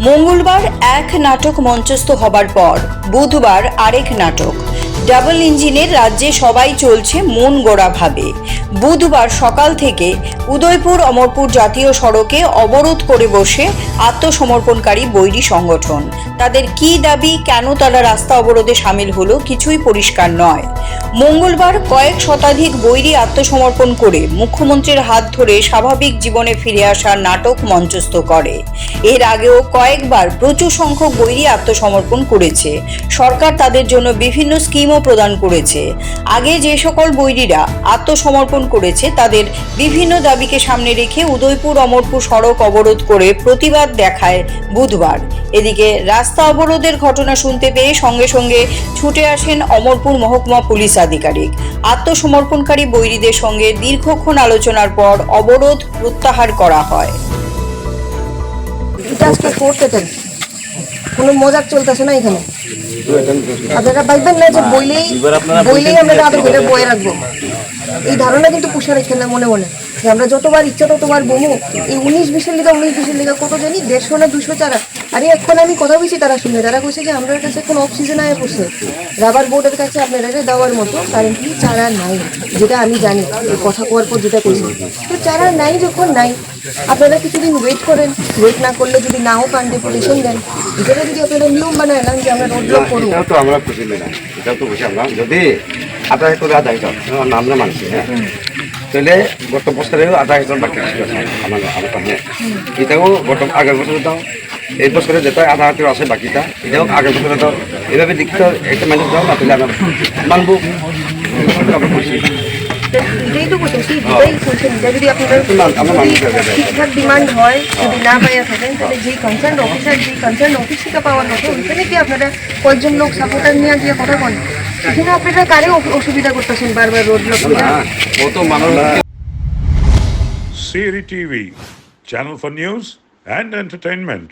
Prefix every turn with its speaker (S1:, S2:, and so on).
S1: মঙ্গলবার এক নাটক মঞ্চস্থ হবার পর বুধবার আরেক নাটক। ডাবল ইঞ্জিনের রাজ্যে সবাই চলছে মন গড়াভাবে। বুধবার সকাল থেকে উদয়পুর অমরপুর জাতীয় সড়কে অবরোধ করে বসে আত্মসমর্পণকারী বৈরী সংগঠন। তাদের কী দাবি, কেন তারা রাস্তা অবরোধে সামিল হলো, কিছুই পরিষ্কার নয়। মঙ্গলবার কয়েক শতাধিক বৈরী আত্মসমর্পণ করে মুখ্যমন্ত্রীর হাত ধরে স্বাভাবিক জীবনে ফিরে আসার নাটক মঞ্চস্থ করে। এর আগেও কয়েকবার প্রচুর সংখ্যক বৈরী আত্মসমর্পণ করেছে। সরকার তাদের জন্য বিভিন্ন স্কিমও প্রদান করেছে। আগে যে সকল বৈরীরা আত্মসমর্পণ করেছে তাদের বিভিন্ন দাবিকে সামনে রেখে উদয়পুর অমরপুর সড়ক অবরোধ করে প্রতিবাদ দেখায় বুধবার। এদিকে রাস্তা অবরোধের ঘটনা শুনতে পেয়ে সঙ্গে সঙ্গে ছুটে আসেন অমরপুর মহকুমা পুলিশ আধিকারিক। আত্মসমর্পণকারী বৈরীদের সঙ্গে দীর্ঘক্ষণ আলোচনার পর অবরোধ প্রত্যাহার করা হয়।
S2: কোনো মজাক চলতেছে না এখানে। আপনারা ভাববেন না যে বইলেই আমরা তাদের ঘরে বয়ে রাখবো, এই ধারণা কিন্তু পুষে রেখে না মনে মনে যে আমরা যতবার ইচ্ছা ততবার বমু। এই 19-20 লিগা কত জানি 150 না 200 চারা। আরে এখন আমি কথা বলছি তারা শুনে, তারা কইছে যে আমাদের কাছে এখন অফ সিজন আয় পড়ছে, রাবার বোর্ডের কাছে আপনারা দেওয়ার মতো কারেন্টলি চারা নাই। যেটা আমি জানি, কথা কোয়ার পর যেটা কইছি, তো চারা নাই যখন নাই, আপনারা কিছুদিন ওয়েট করেন। ওয়েট না করলে যদি নাও পান ডেপুটেশন দেন, যেটা যদি আপনারা নিয়ম বানায় না যে আমরা রোড ব্লক করবো,
S3: এটাও তো আমরা খুশি না। এটাও তো খুশি আমরা যদি আধা করে আধা হিসাব আমরা মানছি, হ্যাঁ, তাহলে গত বছরেও আধা হিসাব বাকি আমার এটাও গত আগের বছরে দাও, এই বছরে যেটা আধা হাতের আছে বাকিটা এটাও আগের বছরে দাও। এভাবে দেখতে একটা ম্যানেজ দাও না, তাহলে আমরা মানবো। আমরা খুশি।
S2: এটাই তো বলতেছি, যেটাই বলছেন, এটা যদি আপনাদের ঠিকঠাক ডিমান্ড হয়, যদি না পাইয়া থাকেন, তাহলে যেই কনসার্ন অফিসার, যেই কনসার্ন অফিস থেকে পাওয়ার কথা, ওইখানে কি আপনারা কয়েকজন লোক সাপোর্টার নিয়ে গিয়ে কথা বলেন? এখানে আপনারা কারে অসুবিধা করতেছেন বারবার রোড ব্লক করে?
S4: Siri TV, channel for news and entertainment.